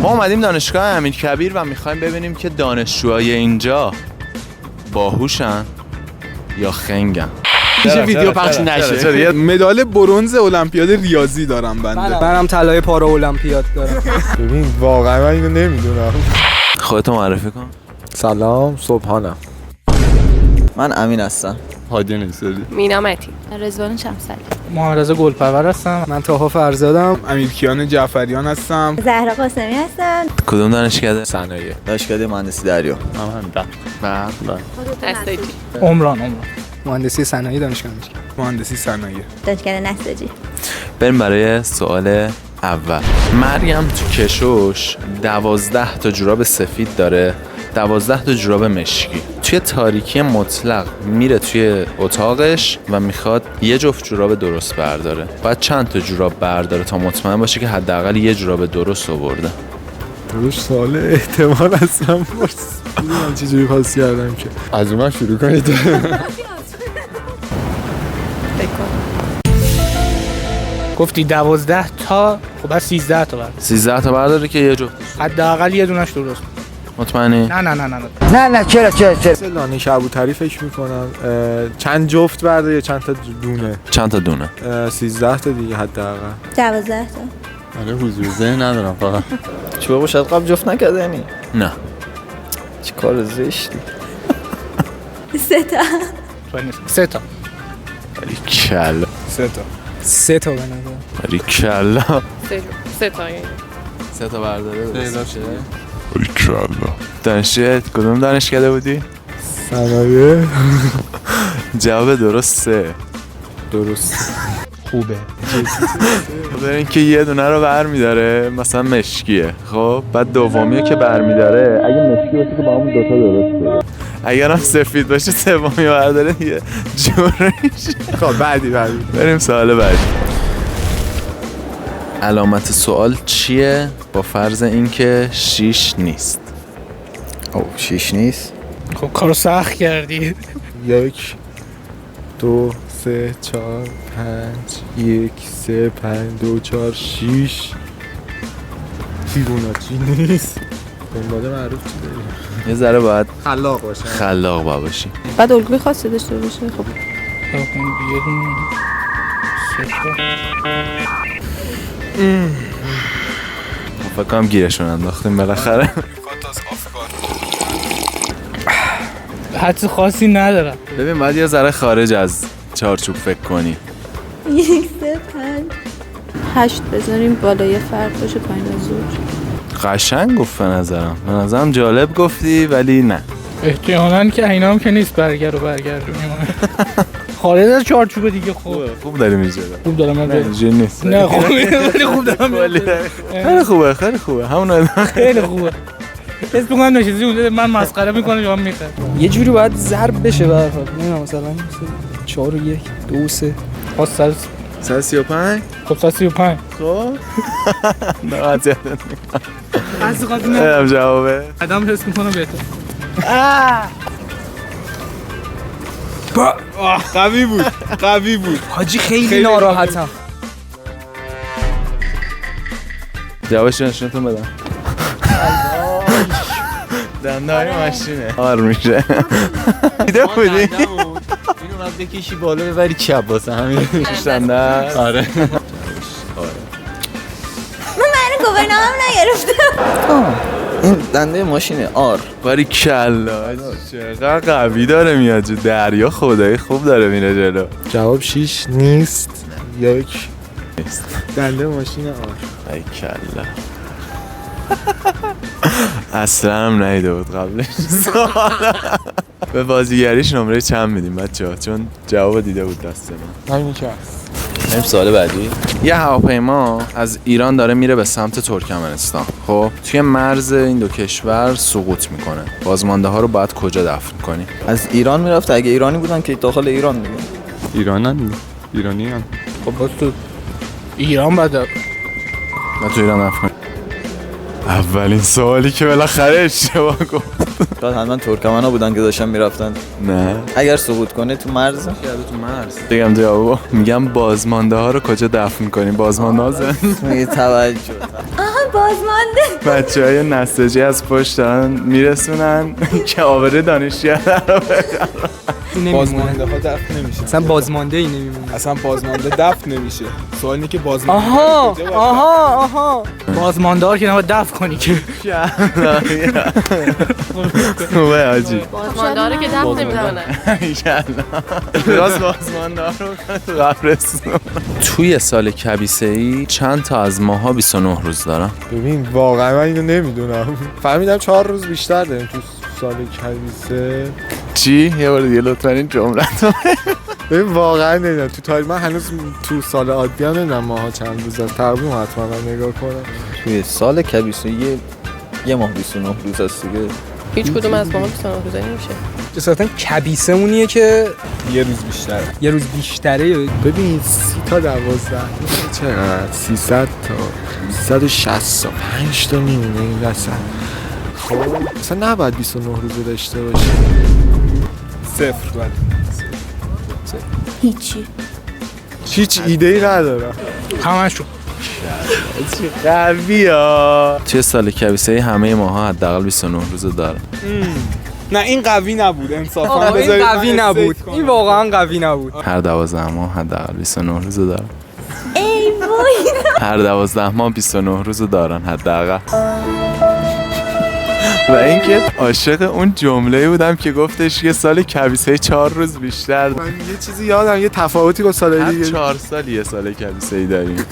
ما اومدیم دانشگاه امیرکبیر و میخوایم ببینیم که دانشجوهای اینجا باهوشن یا خنگن. میشه ویدیو پخش نشه. یه مدال برنز المپیاد ریاضی دارم بنده. منم طلای پارا المپیاد دارم. ببین واقعا من اینو نمیدونم. خودتو معرفی کن. سلام، صبحانم. من امین هستم. هادی نیستدی. مینا متی. رضوان شمسالی. محمد گلپرور هستم. من طاها فرزادم. امیرکیان جعفریان هستم. زهرا قاسمی هستم. کدوم دانشکده؟ صنایع. دانشکده مهندسی دریا. نساجی. عمران. مهندسی صنایع دانشگاه مهندسی صنایع. دانشکده نساجی. بریم برای سوال اول. مریم تو کشوش 12 تا جوراب سفید داره، 12 تا جوراب مشکی. توی تاریکی مطلق میره توی اتاقش و میخواد یه جفت جوراب درست برداره. باید چند تا جوراب برداره تا مطمئن باشه که حداقل یه جوراب درست آورده؟ روش سوال احتمال هستم من چجوری پاس کردم که از اون شروع کنید. گفتی 12 تا، خب بس 13 تا برد. 13 تا برداره که یه جفت. حداقل یه دونش درست. مطمئنی؟ نه چرا لانه کبوتری فکر میکنم. چند جفت برده یا چند تا دونه؟ چند تا دونه؟ 13 تا دیگه حداقل. 12 تا. آره حضور ذهن ندارم فقط. چوب شاید قبل جفت نکرده یعنی؟ نه. چه کار زشتی. 3 تا. 3 تا. باری کلا. 3 تا به نظر. باری کلا. 3 تا یعنی 3 تا برداره. باری کلا. دانشجوی کدوم دانشکده بودی؟ صنایع. جواب درست 3. درست. خوبه. برای اینکه یه دونه رو برمیداره مثلا مشکیه، خب بعد دومیو که برمیداره اگه مشکی باشه که با همون دوتا درست بده، اگر هم سفید باشه سومی برداره دیگه جوریش. خب بعدی بریم سوال بعدی. علامت سوال چیه با فرض اینکه 6 نیست؟ او 6 نیست. خب کارو سخت کردی. 1 2 3 4 5 1 3 5 2 4 6 فیبوناچی نیست. دنباله معروف چی داریم؟ یه ذره باید خلاق باشه. خلاق باشی. بعد الگوی خاصی داشته باشه. خب یه دونه 3 تا. فکر کنم گیرشون انداختیم بالاخره. حدس خاصی ندارم. ببین باید یه ذره خارج از چارچوب فکر کنی. 1 3 5 8 بذاریم بالای فرق باشه پایین زور. قشنگ گفت به نظرم جالب گفتی ولی نه. احتمالاً که اینا هم که نیست برگردونیم. خارج از چارچوب دیگه. خوب داریم اینجا. خوب دارم نه نیست. نه خوب دارم. خیلی خوبه همون خیلی خوبه. حس می‌کنم نشستی اونجا من مسخره می‌کنه یا می‌خره. یه جوری باید ضرب بشه به هر حال. نمیدونم مثلا 4 و 1 2 3 135. خب 135. خب نه اذیت از قضیه نمی‌کنم جوابه. آدم حس می‌کنه بهتر. قوی بود. حاجی خیلی ناراحتم. جوابش نشونتون بدم. دندای ماشینه آر میشه. دیده بودی؟ اینو باید بکشی بالا ببری چپ واسه همین. دنده. آره. من گواهینامه‌ام نگرفتم. این دنده ماشینه آر. باری کلا چقدر قوی داره میاد جو دریا. خدایی خوب داره میره جلو. جواب 6 نیست. 1 نیست. دنده ماشین آر. باری کلا اصلا هم نیده بود قبلش. به بازیگریش نمره چند میدیم بچه‌ها چون جواب دیده بود دست من. همین که هست. بریم سوال بعدی. یه هواپیما از ایران داره میره به سمت ترکمنستان. خب توی مرز این دو کشور سقوط میکنه. بازمانده ها رو باید کجا دفن کنی؟ از ایران میرفت. اگه ایرانی بودن که داخل ایران میگن. ایرانیان. خب باز تو ایران بعد من تو ایران دفن کنی. اولین سوالی که بالاخره اشتباه گفت. شاید حتما ترکمنا بودن که داشتن میرفتن. نه اگر سقوط کنه تو مرز. تو مرز. بگم جوابو. میگم بازمانده ها رو کجا دفن کنیم. بازمانده ها میگه توجه. آها بازمانده. بچه‌های نساجی از پشت دارن میرسونن که آبر دانشگاه رو بازمانده ها دفن نمیشه. اصلا بازمانده ای نمیمونه. اصلا بازمانده دفن نمیشه. سوال اینه که بازمانده آها کجا باشه؟ آها بازماندار که نباید دفع کنی که خوبه آجی بازمانداره که دفع نمی‌کنه. راست بازماندار رو کنه تو قبرستون. توی سال کبیسه‌ای چند تا از ماها 29 روز دارن؟ ببین واقعا من اینو نمیدونم. فهمیدم 4 روز بیشتر داریم تو سال کبیسه. چی؟ یه بار دیگه لطفا این جملتو. ببین واقعا نمیدونم تو تاریخ من هنوز تو سال عادی هم نمیدونم ماها چند روز هست. تقویم حتما من نگاه کنم. توی سال کبیسه یه ماه 29 روز هست دیگه. هیچ کدوم از ماها 29 روزه نمیشه. اصلا کبیسه اونیه که یه روز بیشتر. یه روز بیشتره. ببین 30 تا 12 چقدر 300 تا 365 تا میمونه این وسط. خب اصلا نباید 29 روزه داشته باشه. صفر بعد. هیچی. هیچ ایده ای ندارم. همشون قویه. توی سال کبیسه‌ای همه ماها حداقل 29 روز دارن. نه این قوی نبود انصافا. آقا این بذارید قوی من نبود. استیک کنم. این واقعا قوی نبود. هر 12 ماه حداقل 29 روز دارن. ای وای. هر 12 ماه 29 روز دارن حداقل. و اینکه عاشق اون جمله بودم که گفتش که سال کبیسه 4 روز بیشتر. من یه چیزی یادم یه تفاوتی با سال هر دیگه 4 سال یه سال کبیسه‌ای داریم.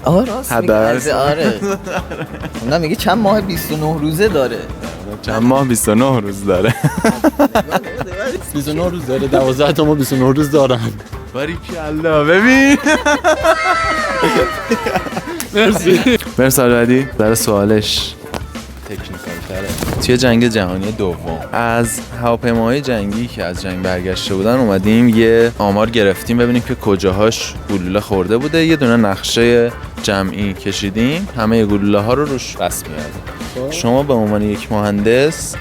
آه راست حداقل. میگه. آره اونم میگه چند ماه 29 روزه داره. چند ماه 29 روز داره. 29 روز داره 12 تا ماه 29 روز دارن. باریکالله ببین. مرسی. بریم سال بعدی. در سوالش تکنیکال تره. توی جنگ جهانی دوم از هواپیماهای جنگی که از جنگ برگشته بودن اومدیم یه آمار گرفتیم ببینیم که کجاهاش گلوله خورده بوده. یه دونه نقشه جمعی کشیدیم همه گلوله ها رو روش رسم کردیم. شما به عنوان یک مهندس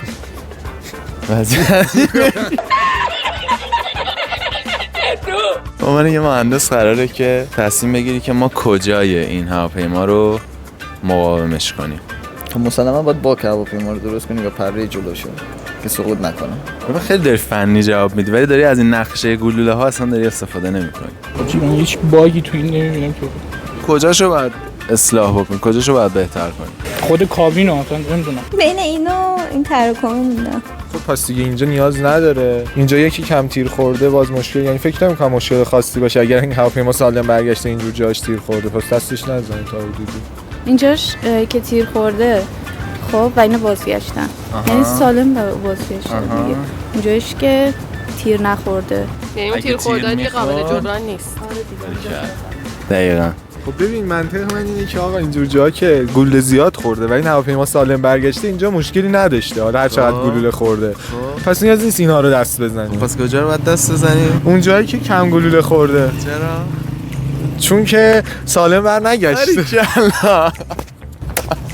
به عنوان یه مهندس قراره که تصمیم بگیری که ما کجای این هواپیما رو مقاومش کنیم. تو مسلما باید با هواپیما رو درست کنی و پره جلوشو که سقوط نکنه. ببین خیلی داری فنی جواب میدی ولی داری از این نقشه گلوله ها اصلا داری استفاده نمی‌کنی. من هیچ باگی تو این نمیبینم که کجاشو باید اصلاح بکنی؟ کجاشو باید بهتر کنی؟ خود کابین رو اصلا نمیدونم. بین اینو این تراکم موندم. خب پس دیگه اینجا نیاز نداره. اینجا یکی کم تیر خورده باز مشکل، یعنی فکر نمی‌کنم مشکل خاصی باشه اگر این هواپیما سالم برگشته اینجور جاش تیر خورده. پس دستش نزنید تا حدودی. اینجاش که تیر خورده خب و اینا بازگشتن. یعنی سالم بازگشتن دیگه. اونجاش که تیر نخورده. یعنی اون تیر خورده دیگه قابل جبران نیست. دقیقاً. خب ببین منطق من اینه که آقا اینجور جا که گلوله زیاد خورده و این هواپیما سالم برگشته اینجا مشکلی نداشته. حالا هر چقدر گلوله خورده پس نیاز نیست اینا رو دست بزنیم. پس کجا رو باید دست بزنیم؟ اون جایی که کم گلوله خورده. چرا؟ چون که سالم بر نگشته.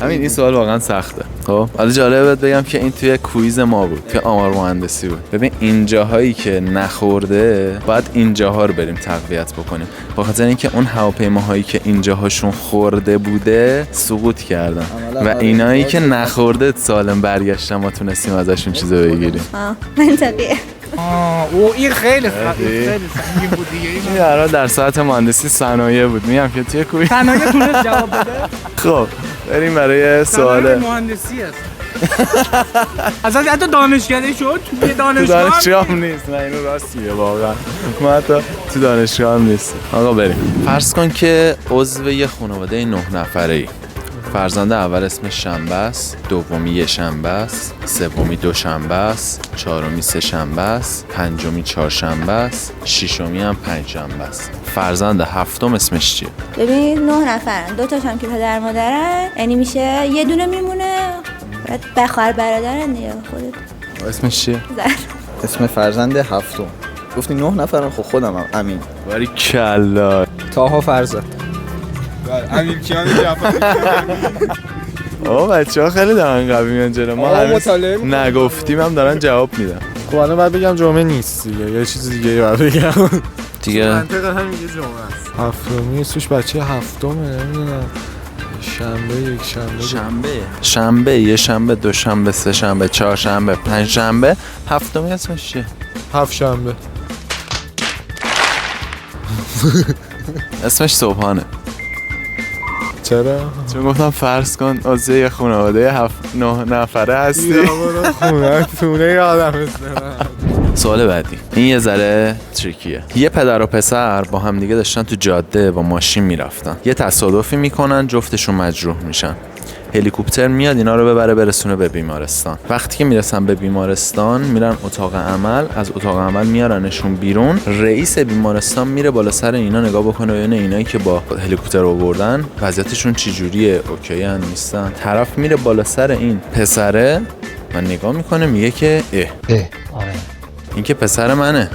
همین این سوال واقعا سخته. خب حالا جالبه بهت بگم که این توی کویز ما بود که آمار مهندسی بود. ببین اینجاهایی که نخورده باید اینجاها رو بریم تقویت بکنیم. به خاطر اینکه اون هواپیماهایی که اینجاهاشون خورده بوده سقوط کردن و اینایی که نخورده سالم برگشتن ما تونستیم ازشون چیزا بگیریم. منطقیه. او این خیلی سنگین بود دیگه. این در ساعت مهندسی صنایع بود. میگم که توی کویز صنایع تونست جواب بده. خب بریم برای صنایع سوال مهندسی است. اصلا حتی دانشکده شد توی تو دانشگاه دانشگاه هم نیست. نه اینو راست میگه واقعا. ما حتی تو دانشگاه هم نیست. آقا بریم. فرض کن که عضو یه خانواده 9 نفره‌ای. فرزند اول اسمش شنبه است، دومی یه شنبه است، سومی دوشنبه است، چهارمی سه شنبه است، پنجمی چهارشنبه است، ششمی هم پنجشنبه است. فرزند هفتم اسمش چیه؟ ببین 9 نفرن، 2 تاشون که پدر مادرن، یعنی میشه یه دونه میمونه. بعد بخواهر برادرن دیگه خودت. اسمش چیه؟ زهر. اسم فرزند هفتم گفتی 9 نفرن. خب خودم هم امین. باریکلا. تاها فرزاد. امیر کیان جعفری. آقا بچه‌ها خیلی دارن قوی میان جلو. ما آقا هنوز مطالعه می‌کنن. نگفتیم هم دارن جواب میدن. خب الان باید بگم جمعه نیست دیگه، یه چیز دیگه باید بگم. دیگه منطق همین یه جمعه است. هفتمی اسمش بچه هفتمه نمیدونم. شنبه، یه شنبه، دو شنبه، سه شنبه، چهار شنبه، پنج شنبه، هفتمی اسمش چیه؟ هفت شنبه. اسمش صبحانه. چرا؟ چون گفتم فرض کن عضو یه خانواده 7-9 نفره هستی. خونه یادم سوال بعدی این یه ذره تریکیه. یه پدر و پسر با هم دیگه داشتن تو جاده با ماشین میرفتن، یه تصادفی میکنن، جفتشون مجروح میشن. هلیکوپتر میاد اینا رو ببره برسونه به بیمارستان. وقتی که میرسن به بیمارستان میرن اتاق عمل، از اتاق عمل میارنشون بیرون. رئیس بیمارستان میره بالا سر اینا نگاه بکنه ببینه اینایی که با هلیکوپتر آوردن وضعیتشون چجوریه، اوکی ان نیستن. طرف میره بالا سر این پسره و نگاه میکنه میگه که این که پسر منه.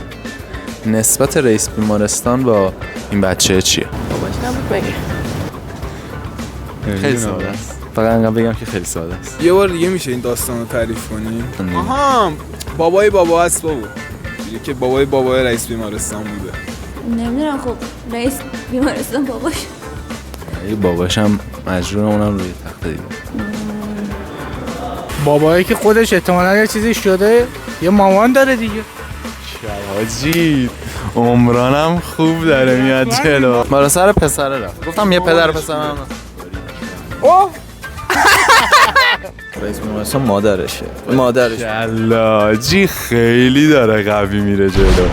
نسبت رئیس بیمارستان با این بچه چیه؟ باباش نبود مگه؟ خیلی ساده است. فقط انقدر بگم که خیلی ساده است. یه بار دیگه میشه این داستان رو تعریف کنیم؟ آها بابا هست بابا. میگه که بابای رئیس بیمارستان بوده. نمیدونم خب رئیس بیمارستان باباش. ای باباشم مجبور اونم روی تخته دیگه. بابایی که خودش احتمالاً یه چیزی شده، یه مامان داره دیگه. حاجی عمرانم خوب داره میاد جلو. بالا سر پسره رفت. گفتم یه پدر پسرم. اوه رئیس بیمارستان مادرشه. جلاجی خیلی داره قوی میره جلو.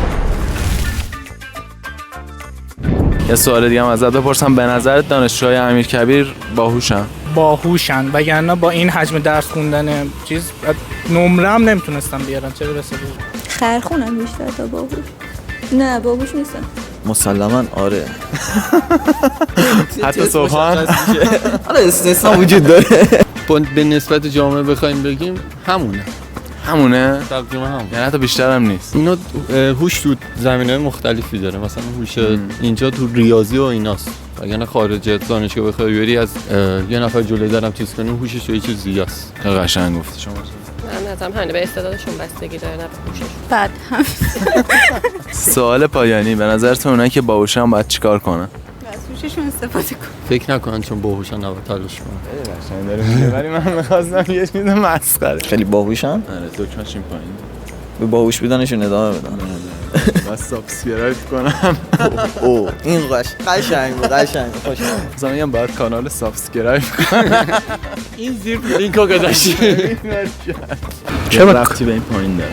یه سوال دیگه هم ازت بپرسم، به نظرت دانشجوهای امیرکبیر باهوشن وگرنه با این حجم درس خوندن چیز نمرم نمیتونستم بیارن، چه برسه خرخونم بیشتر تا باهوش. نه باهوش نیستم. مسلماً آره. حتی صبحان آره استثنا وجود داره. به نسبت جامعه بخوایم بگیم همونه؟ تقریبا همون. یعنی حتی بیشتر هم نیست. اینا هوش تو زمینه‌های مختلفی داره. مثلا هوش اینجا تو ریاضی و ایناست. اگر خارج دانشگاه بخوای بری از یه نفر جلوی درم چیز کنی هوشش تو یه چیز دیگه است. خیلی قشنگ گفتی شما. من نظرم همین به استعدادشون بستگی داره نه به هوششون. بعد هم سوال پایانی، به نظرتون اونایی که باهوشن باید چیکار کنن؟ از هوششون استفاده کن. فکر نکنن چون باهوشن نباید تلاش کنن. خیلی قشنگ داره میگه ولی من می‌خواستم یه چیز مسخره. خیلی باهوشن. آره دکمه‌ش این پایین. به باهوش بودنشون ادامه بدن. بس سابسکرایب کنم. او این قشنگ خوش. مثلا میگم باید کانال سابسکرایب کنم. این زیر لینکو گذاشتی. چه ربطی به این پایین داره؟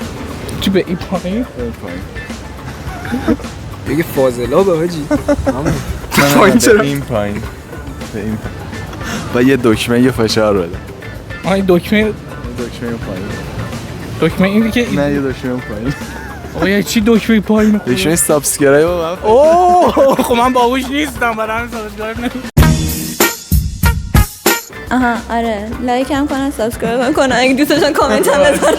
چی به این پایین؟ بگه فاضلا به حاجی. پایین چرا؟ این پایین. به این و یه دکمه یه فشار بده. این دکمه پایین. دکمه اینی که نه یه دکمه پایین. آقا یه چی دکمه پایین؟ دکمه سابسکرایب رو اوه خب من باهوش نیستم برای همین سابسکرایب نمی‌کنم. آها آره لایک هم کنن سابسکرایب هم کنن اگه دوست داشتن کامنت هم بذارن.